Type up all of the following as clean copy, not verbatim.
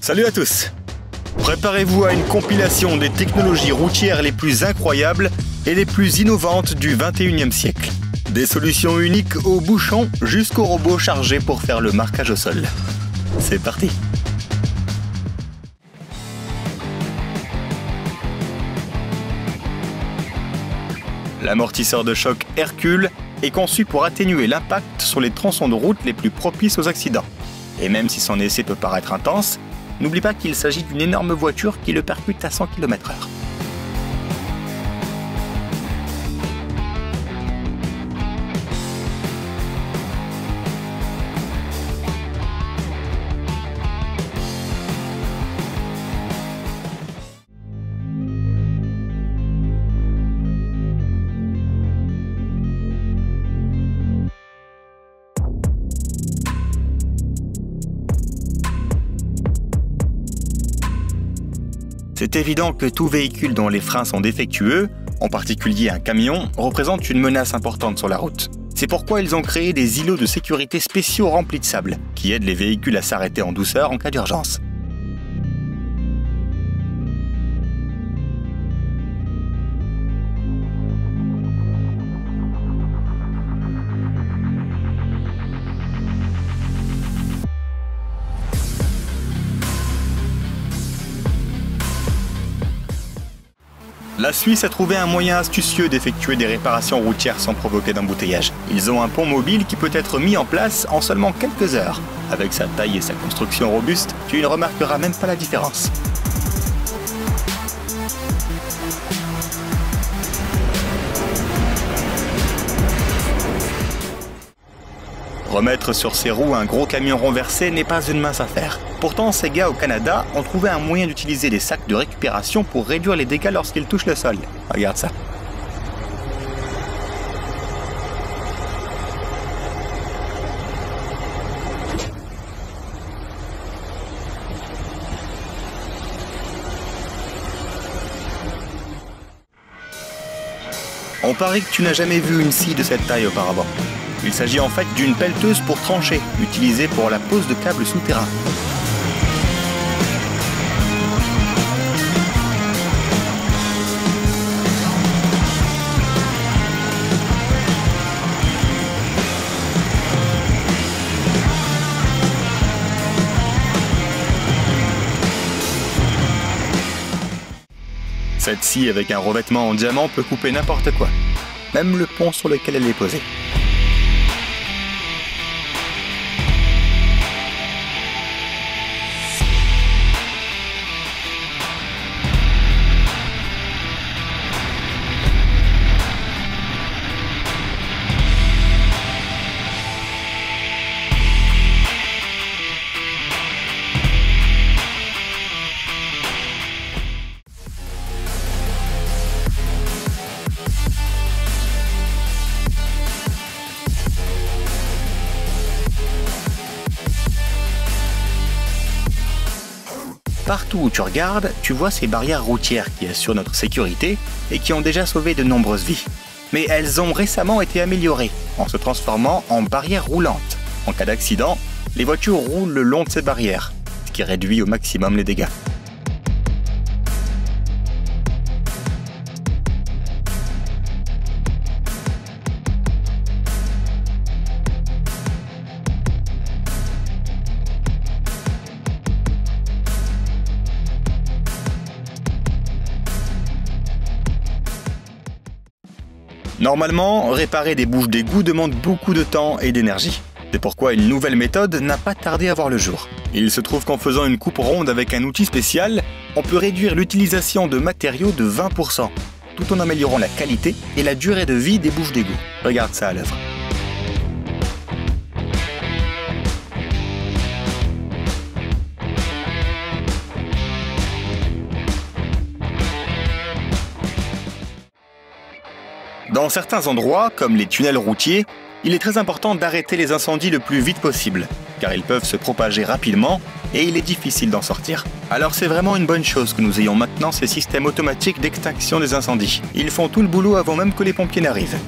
Salut à tous! Préparez-vous à une compilation des technologies routières les plus incroyables et les plus innovantes du 21e siècle. Des solutions uniques aux bouchons jusqu'aux robots chargés pour faire le marquage au sol. C'est parti! L'amortisseur de choc Hercule est conçu pour atténuer l'impact sur les tronçons de route les plus propices aux accidents. Et même si son essai peut paraître intense, n'oublie pas qu'il s'agit d'une énorme voiture qui le percute à 100 km/h. C'est évident que tout véhicule dont les freins sont défectueux, en particulier un camion, représente une menace importante sur la route. C'est pourquoi ils ont créé des îlots de sécurité spéciaux remplis de sable, qui aident les véhicules à s'arrêter en douceur en cas d'urgence. La Suisse a trouvé un moyen astucieux d'effectuer des réparations routières sans provoquer d'embouteillage. Ils ont un pont mobile qui peut être mis en place en seulement quelques heures. Avec sa taille et sa construction robuste, tu ne remarqueras même pas la différence. Remettre sur ses roues un gros camion renversé n'est pas une mince affaire. Pourtant, ces gars au Canada ont trouvé un moyen d'utiliser des sacs de récupération pour réduire les dégâts lorsqu'ils touchent le sol. Regarde ça. On parie que tu n'as jamais vu une scie de cette taille auparavant. Il s'agit en fait d'une pelleteuse pour trancher, utilisée pour la pose de câbles souterrains. Cette scie avec un revêtement en diamant peut couper n'importe quoi, même le pont sur lequel elle est posée. Partout où tu regardes, tu vois ces barrières routières qui assurent notre sécurité et qui ont déjà sauvé de nombreuses vies. Mais elles ont récemment été améliorées en se transformant en barrières roulantes. En cas d'accident, les voitures roulent le long de ces barrières, ce qui réduit au maximum les dégâts. Normalement, réparer des bouches d'égout demande beaucoup de temps et d'énergie. C'est pourquoi une nouvelle méthode n'a pas tardé à voir le jour. Il se trouve qu'en faisant une coupe ronde avec un outil spécial, on peut réduire l'utilisation de matériaux de 20%, tout en améliorant la qualité et la durée de vie des bouches d'égout. Regarde ça à l'œuvre. Dans certains endroits, comme les tunnels routiers, il est très important d'arrêter les incendies le plus vite possible, car ils peuvent se propager rapidement et il est difficile d'en sortir. Alors c'est vraiment une bonne chose que nous ayons maintenant ces systèmes automatiques d'extinction des incendies. Ils font tout le boulot avant même que les pompiers n'arrivent.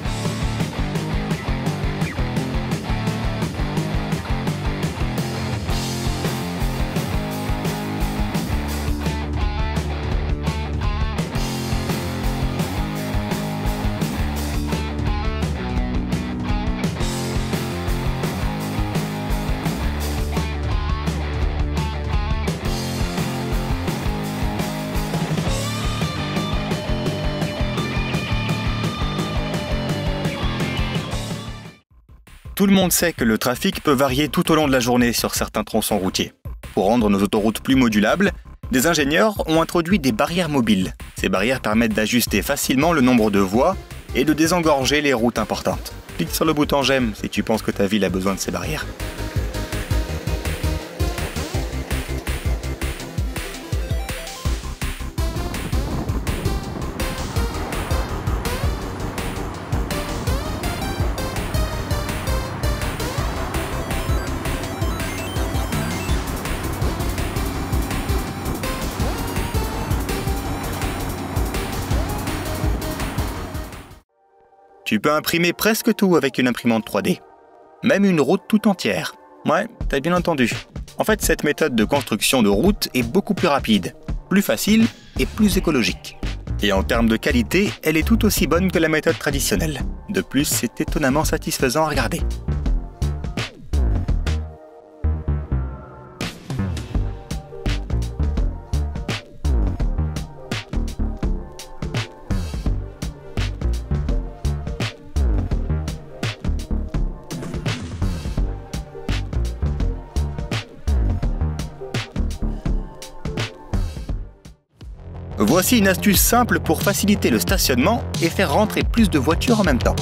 Tout le monde sait que le trafic peut varier tout au long de la journée sur certains tronçons routiers. Pour rendre nos autoroutes plus modulables, des ingénieurs ont introduit des barrières mobiles. Ces barrières permettent d'ajuster facilement le nombre de voies et de désengorger les routes importantes. Clique sur le bouton j'aime si tu penses que ta ville a besoin de ces barrières. Tu peux imprimer presque tout avec une imprimante 3D. Même une route tout entière. Ouais, t'as bien entendu. En fait, cette méthode de construction de route est beaucoup plus rapide, plus facile et plus écologique. Et en termes de qualité, elle est tout aussi bonne que la méthode traditionnelle. De plus, c'est étonnamment satisfaisant à regarder. Voici une astuce simple pour faciliter le stationnement et faire rentrer plus de voitures en même temps.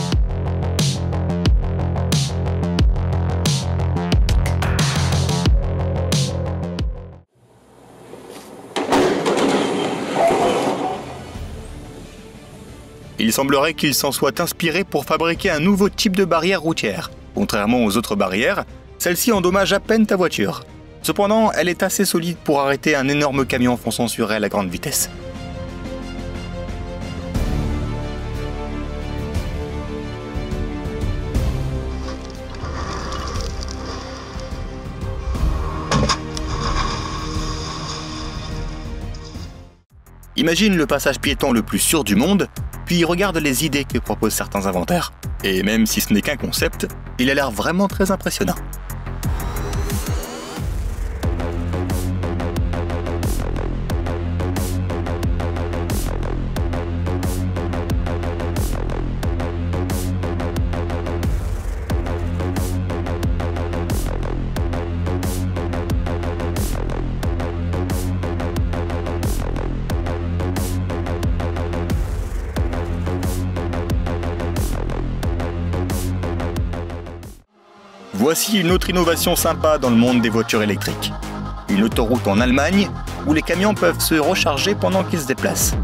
Il semblerait qu'il s'en soit inspiré pour fabriquer un nouveau type de barrière routière. Contrairement aux autres barrières, celle-ci endommage à peine ta voiture. Cependant, elle est assez solide pour arrêter un énorme camion fonçant sur elle à grande vitesse. Imagine le passage piéton le plus sûr du monde, puis regarde les idées que proposent certains inventaires. Et même si ce n'est qu'un concept, il a l'air vraiment très impressionnant. Voici une autre innovation sympa dans le monde des voitures électriques. Une autoroute en Allemagne où les camions peuvent se recharger pendant qu'ils se déplacent.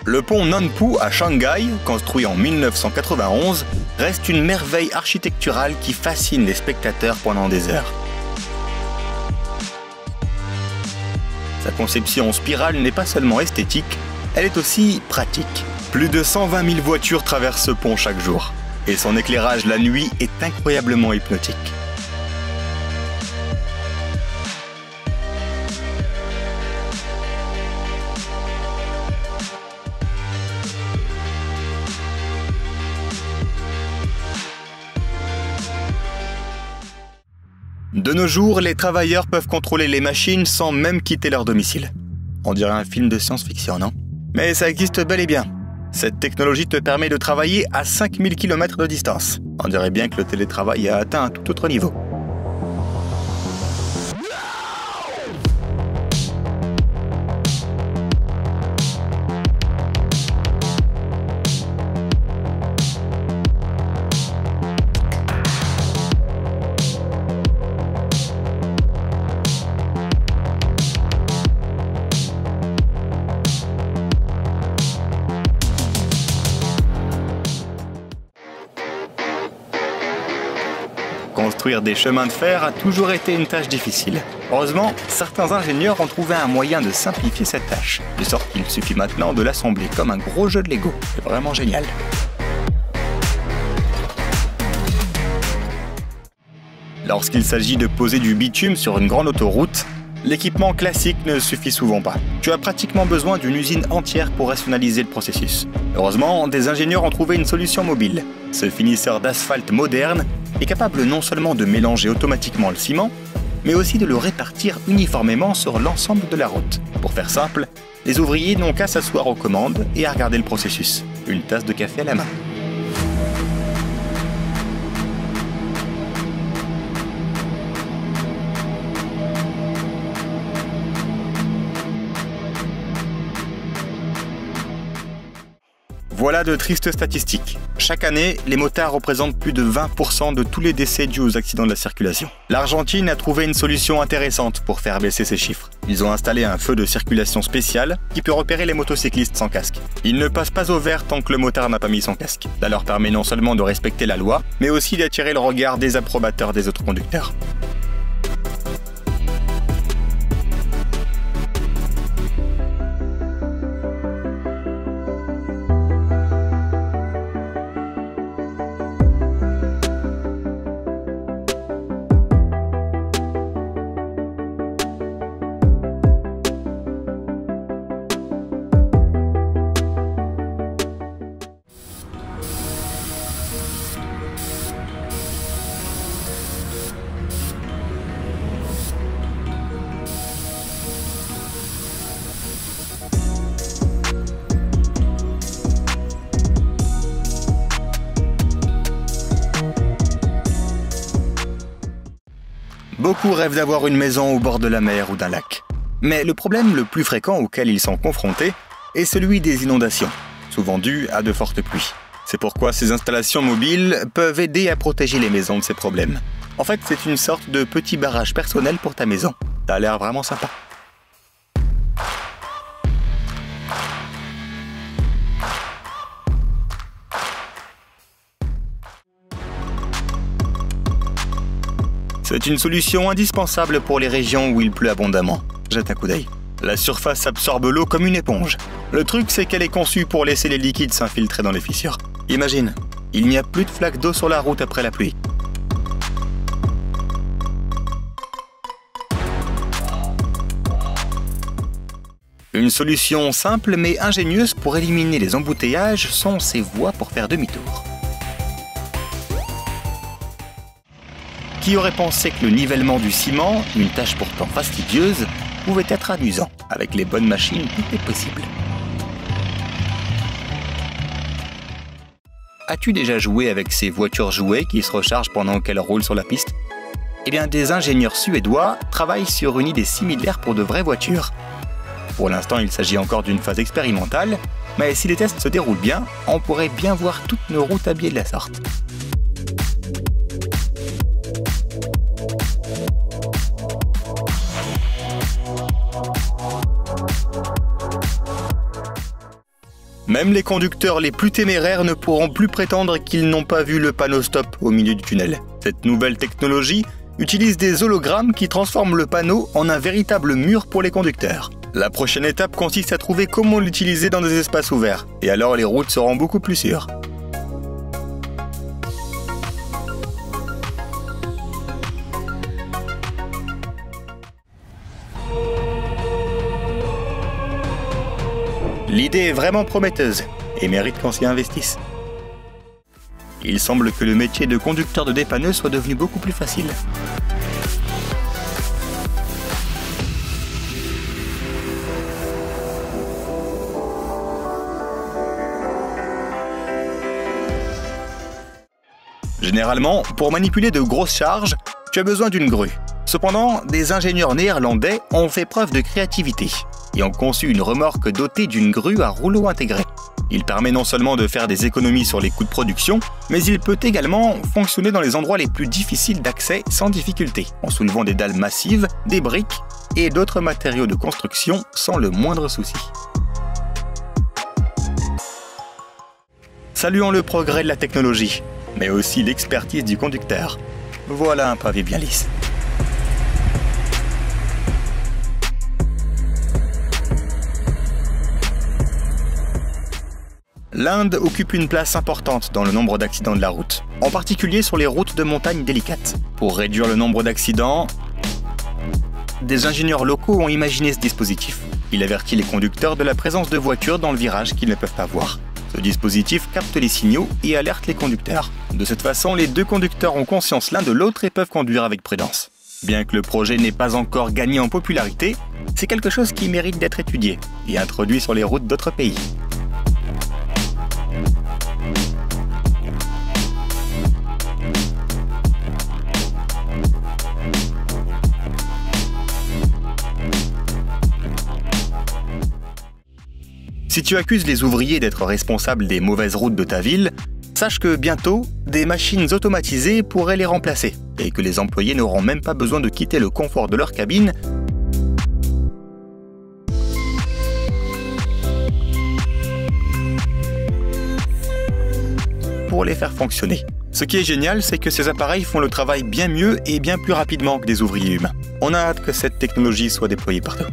Le pont Nanpu à Shanghai, construit en 1991, reste une merveille architecturale qui fascine les spectateurs pendant des heures. Sa conception en spirale n'est pas seulement esthétique, elle est aussi pratique. Plus de 120 000 voitures traversent ce pont chaque jour. Et son éclairage la nuit est incroyablement hypnotique. De nos jours, les travailleurs peuvent contrôler les machines sans même quitter leur domicile. On dirait un film de science-fiction, non? Mais ça existe bel et bien. Cette technologie te permet de travailler à 5000 km de distance. On dirait bien que le télétravail a atteint un tout autre niveau. Construire des chemins de fer a toujours été une tâche difficile. Heureusement, certains ingénieurs ont trouvé un moyen de simplifier cette tâche, de sorte qu'il suffit maintenant de l'assembler comme un gros jeu de Lego. C'est vraiment génial. Lorsqu'il s'agit de poser du bitume sur une grande autoroute, l'équipement classique ne suffit souvent pas. Tu as pratiquement besoin d'une usine entière pour rationaliser le processus. Heureusement, des ingénieurs ont trouvé une solution mobile. Ce finisseur d'asphalte moderne est capable non seulement de mélanger automatiquement le ciment, mais aussi de le répartir uniformément sur l'ensemble de la route. Pour faire simple, les ouvriers n'ont qu'à s'asseoir aux commandes et à regarder le processus. Une tasse de café à la main. Voilà de tristes statistiques. Chaque année, les motards représentent plus de 20% de tous les décès dus aux accidents de la circulation. L'Argentine a trouvé une solution intéressante pour faire baisser ces chiffres. Ils ont installé un feu de circulation spécial qui peut repérer les motocyclistes sans casque. Il ne passe pas au vert tant que le motard n'a pas mis son casque. Ça leur permet non seulement de respecter la loi, mais aussi d'attirer le regard des approbateurs des autres conducteurs. Beaucoup rêvent d'avoir une maison au bord de la mer ou d'un lac. Mais le problème le plus fréquent auquel ils sont confrontés est celui des inondations, souvent dues à de fortes pluies. C'est pourquoi ces installations mobiles peuvent aider à protéger les maisons de ces problèmes. En fait, c'est une sorte de petit barrage personnel pour ta maison. Ça a l'air vraiment sympa. C'est une solution indispensable pour les régions où il pleut abondamment. Jette un coup d'œil. La surface absorbe l'eau comme une éponge. Le truc, c'est qu'elle est conçue pour laisser les liquides s'infiltrer dans les fissures. Imagine, il n'y a plus de flaques d'eau sur la route après la pluie. Une solution simple mais ingénieuse pour éliminer les embouteillages sont ces voies pour faire demi-tour. Qui aurait pensé que le nivellement du ciment, une tâche pourtant fastidieuse, pouvait être amusant. Avec les bonnes machines, tout est possible. As-tu déjà joué avec ces voitures jouets qui se rechargent pendant qu'elles roulent sur la piste? Eh bien, des ingénieurs suédois travaillent sur une idée similaire pour de vraies voitures. Pour l'instant, il s'agit encore d'une phase expérimentale, mais si les tests se déroulent bien, on pourrait bien voir toutes nos routes habillées de la sorte. Même les conducteurs les plus téméraires ne pourront plus prétendre qu'ils n'ont pas vu le panneau stop au milieu du tunnel. Cette nouvelle technologie utilise des hologrammes qui transforment le panneau en un véritable mur pour les conducteurs. La prochaine étape consiste à trouver comment l'utiliser dans des espaces ouverts, et alors les routes seront beaucoup plus sûres. L'idée est vraiment prometteuse et mérite qu'on s'y investisse. Il semble que le métier de conducteur de dépanneux soit devenu beaucoup plus facile. Généralement, pour manipuler de grosses charges, tu as besoin d'une grue. Cependant, des ingénieurs néerlandais ont fait preuve de créativité et ont conçu une remorque dotée d'une grue à rouleau intégré. Il permet non seulement de faire des économies sur les coûts de production, mais il peut également fonctionner dans les endroits les plus difficiles d'accès sans difficulté, en soulevant des dalles massives, des briques et d'autres matériaux de construction sans le moindre souci. Saluons le progrès de la technologie, mais aussi l'expertise du conducteur. Voilà un pavé bien lisse. L'Inde occupe une place importante dans le nombre d'accidents de la route, en particulier sur les routes de montagne délicates. Pour réduire le nombre d'accidents, des ingénieurs locaux ont imaginé ce dispositif. Il avertit les conducteurs de la présence de voitures dans le virage qu'ils ne peuvent pas voir. Ce dispositif capte les signaux et alerte les conducteurs. De cette façon, les deux conducteurs ont conscience l'un de l'autre et peuvent conduire avec prudence. Bien que le projet n'ait pas encore gagné en popularité, c'est quelque chose qui mérite d'être étudié et introduit sur les routes d'autres pays. Si tu accuses les ouvriers d'être responsables des mauvaises routes de ta ville, sache que bientôt, des machines automatisées pourraient les remplacer et que les employés n'auront même pas besoin de quitter le confort de leur cabine pour les faire fonctionner. Ce qui est génial, c'est que ces appareils font le travail bien mieux et bien plus rapidement que des ouvriers humains. On a hâte que cette technologie soit déployée partout.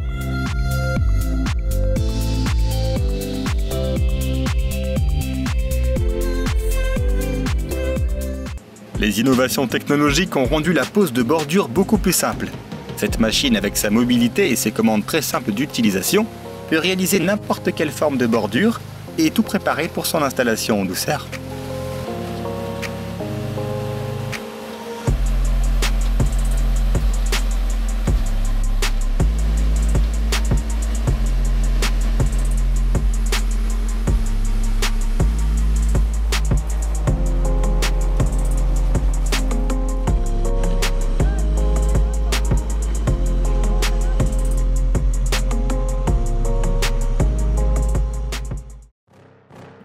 Les innovations technologiques ont rendu la pose de bordure beaucoup plus simple. Cette machine, avec sa mobilité et ses commandes très simples d'utilisation, peut réaliser n'importe quelle forme de bordure et tout préparer pour son installation en douceur.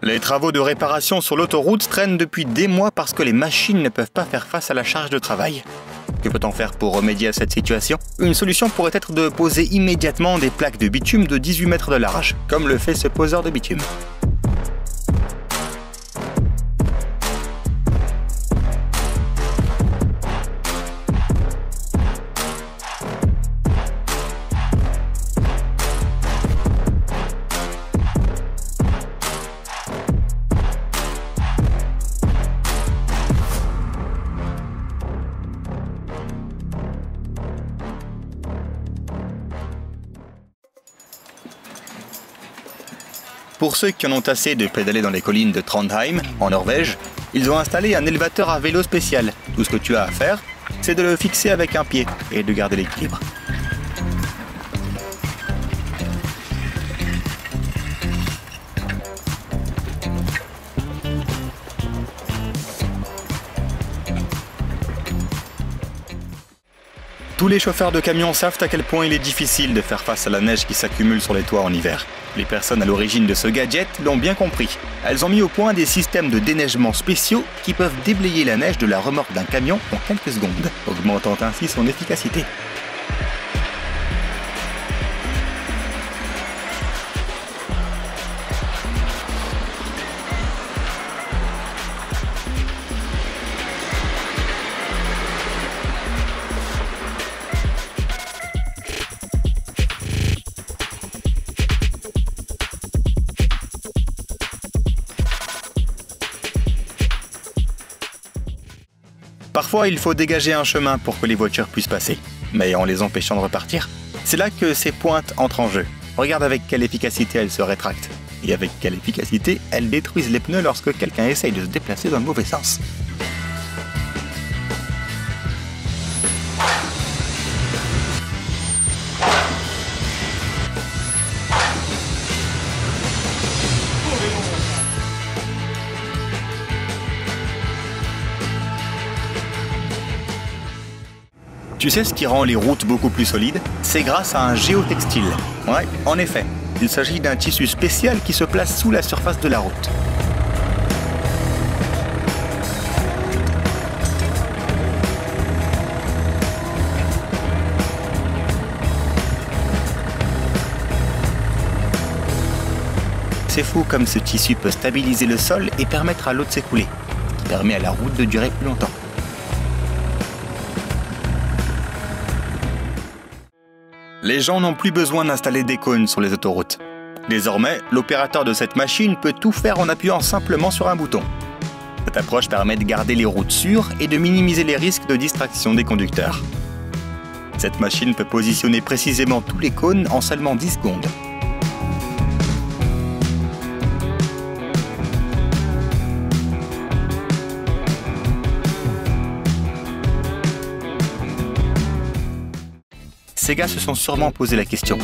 Les travaux de réparation sur l'autoroute traînent depuis des mois parce que les machines ne peuvent pas faire face à la charge de travail. Que peut-on faire pour remédier à cette situation? Une solution pourrait être de poser immédiatement des plaques de bitume de 18 mètres de large, comme le fait ce poseur de bitume. Pour ceux qui en ont assez de pédaler dans les collines de Trondheim, en Norvège, ils ont installé un élévateur à vélo spécial. Tout ce que tu as à faire, c'est de le fixer avec un pied et de garder l'équilibre. Tous les chauffeurs de camions savent à quel point il est difficile de faire face à la neige qui s'accumule sur les toits en hiver. Les personnes à l'origine de ce gadget l'ont bien compris. Elles ont mis au point des systèmes de déneigement spéciaux qui peuvent déblayer la neige de la remorque d'un camion en quelques secondes, augmentant ainsi son efficacité. Parfois, il faut dégager un chemin pour que les voitures puissent passer, mais en les empêchant de repartir. C'est là que ces pointes entrent en jeu. Regarde avec quelle efficacité elles se rétractent, et avec quelle efficacité elles détruisent les pneus lorsque quelqu'un essaye de se déplacer dans le mauvais sens. Tu sais ce qui rend les routes beaucoup plus solides? C'est grâce à un géotextile. Ouais, en effet, il s'agit d'un tissu spécial qui se place sous la surface de la route. C'est fou comme ce tissu peut stabiliser le sol et permettre à l'eau de s'écouler, ce qui permet à la route de durer plus longtemps. Les gens n'ont plus besoin d'installer des cônes sur les autoroutes. Désormais, l'opérateur de cette machine peut tout faire en appuyant simplement sur un bouton. Cette approche permet de garder les routes sûres et de minimiser les risques de distraction des conducteurs. Cette machine peut positionner précisément tous les cônes en seulement 10 secondes. Ces gars se sont sûrement posé la question.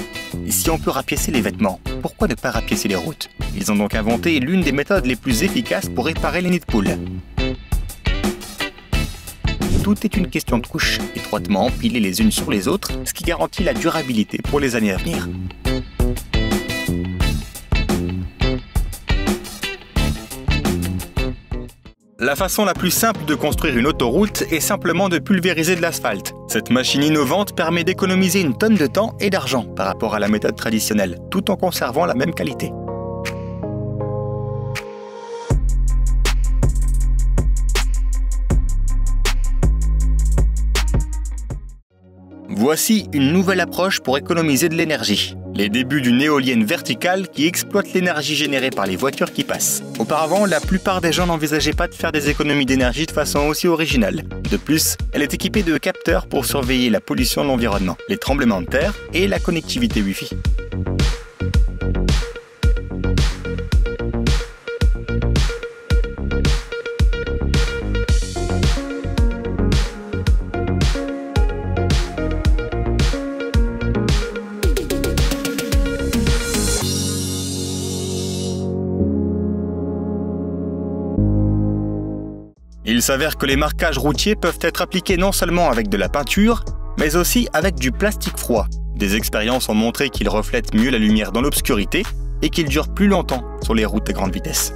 Si on peut rapiécer les vêtements, pourquoi ne pas rapiécer les routes? Ils ont donc inventé l'une des méthodes les plus efficaces pour réparer les nids de poules. Tout est une question de couches, étroitement empilées les unes sur les autres, ce qui garantit la durabilité pour les années à venir. La façon la plus simple de construire une autoroute est simplement de pulvériser de l'asphalte. Cette machine innovante permet d'économiser une tonne de temps et d'argent par rapport à la méthode traditionnelle, tout en conservant la même qualité. Voici une nouvelle approche pour économiser de l'énergie. Les débuts d'une éolienne verticale qui exploite l'énergie générée par les voitures qui passent. Auparavant, la plupart des gens n'envisageaient pas de faire des économies d'énergie de façon aussi originale. De plus, elle est équipée de capteurs pour surveiller la pollution de l'environnement, les tremblements de terre et la connectivité Wi-Fi. Il s'avère que les marquages routiers peuvent être appliqués non seulement avec de la peinture, mais aussi avec du plastique froid. Des expériences ont montré qu'ils reflètent mieux la lumière dans l'obscurité et qu'ils durent plus longtemps sur les routes à grande vitesse.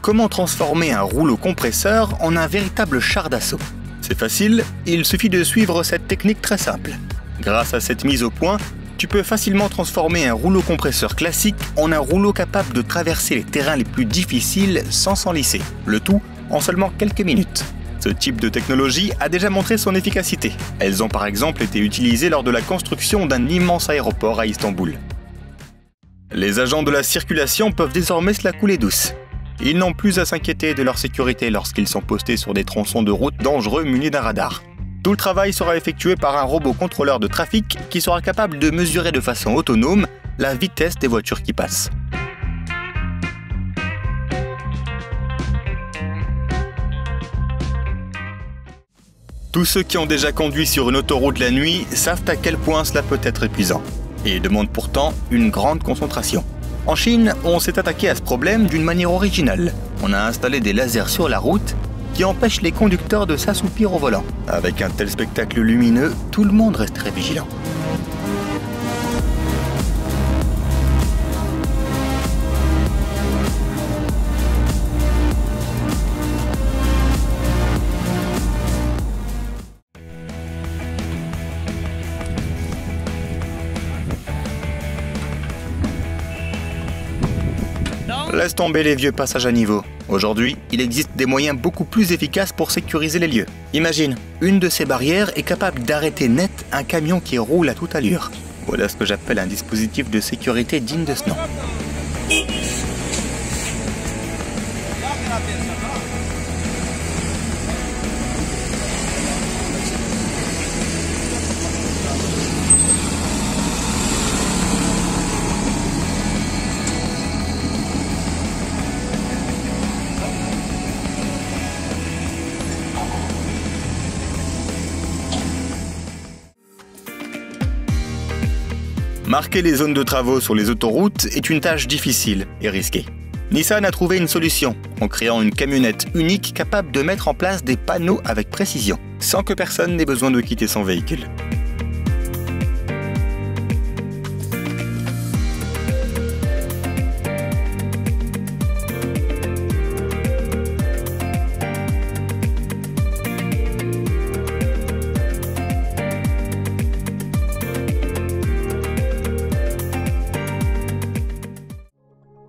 Comment transformer un rouleau compresseur en un véritable char d'assaut? C'est facile, il suffit de suivre cette technique très simple. Grâce à cette mise au point, tu peux facilement transformer un rouleau compresseur classique en un rouleau capable de traverser les terrains les plus difficiles sans s'enlisser, le tout en seulement quelques minutes. Ce type de technologie a déjà montré son efficacité. Elles ont par exemple été utilisées lors de la construction d'un immense aéroport à Istanbul. Les agents de la circulation peuvent désormais se la couler douce. Ils n'ont plus à s'inquiéter de leur sécurité lorsqu'ils sont postés sur des tronçons de route dangereux munis d'un radar. Tout le travail sera effectué par un robot contrôleur de trafic qui sera capable de mesurer de façon autonome la vitesse des voitures qui passent. Tous ceux qui ont déjà conduit sur une autoroute la nuit savent à quel point cela peut être épuisant et demande pourtant une grande concentration. En Chine, on s'est attaqué à ce problème d'une manière originale. On a installé des lasers sur la route qui empêchent les conducteurs de s'assoupir au volant. Avec un tel spectacle lumineux, tout le monde reste très vigilant. Laisse tomber les vieux passages à niveau. Aujourd'hui, il existe des moyens beaucoup plus efficaces pour sécuriser les lieux. Imagine, une de ces barrières est capable d'arrêter net un camion qui roule à toute allure. Voilà ce que j'appelle un dispositif de sécurité digne de ce nom. Marquer les zones de travaux sur les autoroutes est une tâche difficile et risquée. Nissan a trouvé une solution en créant une camionnette unique capable de mettre en place des panneaux avec précision, sans que personne n'ait besoin de quitter son véhicule.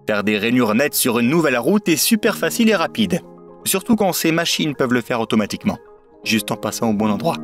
Faire des rainures nettes sur une nouvelle route est super facile et rapide, surtout quand ces machines peuvent le faire automatiquement, juste en passant au bon endroit.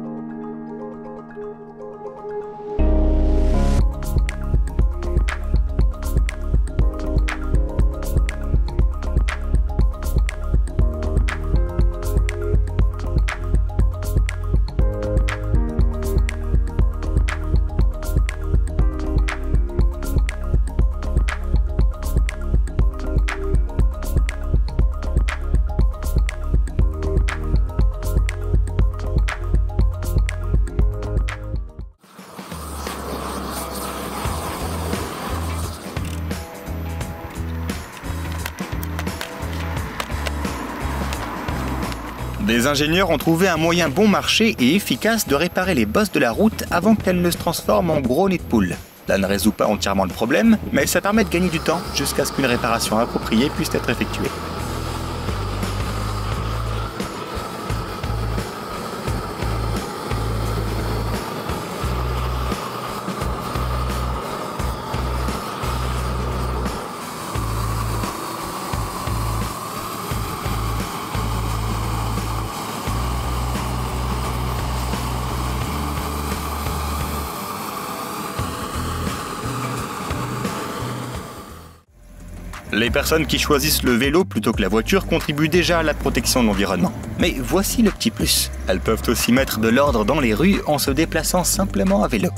Des ingénieurs ont trouvé un moyen bon marché et efficace de réparer les bosses de la route avant qu'elles ne se transforment en gros nids de poules. Ça ne résout pas entièrement le problème, mais ça permet de gagner du temps jusqu'à ce qu'une réparation appropriée puisse être effectuée. Les personnes qui choisissent le vélo plutôt que la voiture contribuent déjà à la protection de l'environnement. Mais voici le petit plus. Elles peuvent aussi mettre de l'ordre dans les rues en se déplaçant simplement à vélo.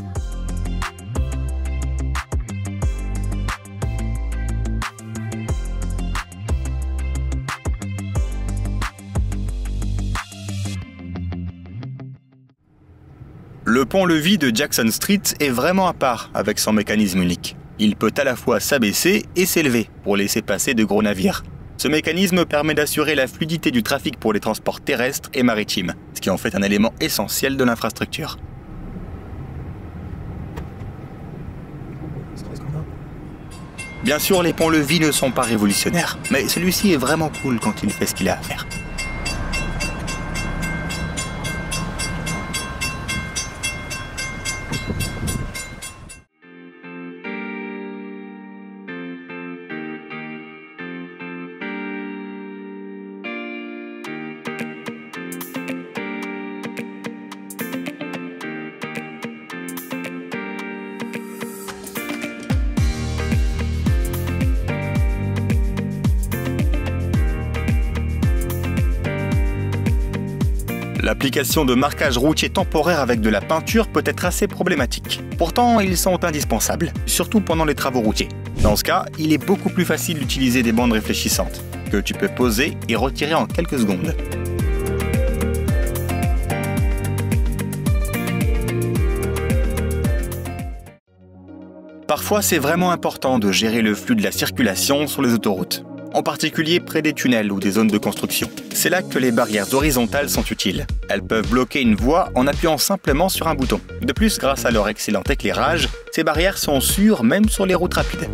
Le pont-levis de Jackson Street est vraiment à part avec son mécanisme unique. Il peut à la fois s'abaisser et s'élever pour laisser passer de gros navires. Ce mécanisme permet d'assurer la fluidité du trafic pour les transports terrestres et maritimes, ce qui en fait un élément essentiel de l'infrastructure. Bien sûr, les ponts-levis ne sont pas révolutionnaires, mais celui-ci est vraiment cool quand il fait ce qu'il a à faire. L'application de marquage routier temporaire avec de la peinture peut être assez problématique. Pourtant, ils sont indispensables, surtout pendant les travaux routiers. Dans ce cas, il est beaucoup plus facile d'utiliser des bandes réfléchissantes, que tu peux poser et retirer en quelques secondes. Parfois, c'est vraiment important de gérer le flux de la circulation sur les autoroutes, en particulier près des tunnels ou des zones de construction. C'est là que les barrières horizontales sont utiles. Elles peuvent bloquer une voie en appuyant simplement sur un bouton. De plus, grâce à leur excellent éclairage, ces barrières sont sûres même sur les routes rapides.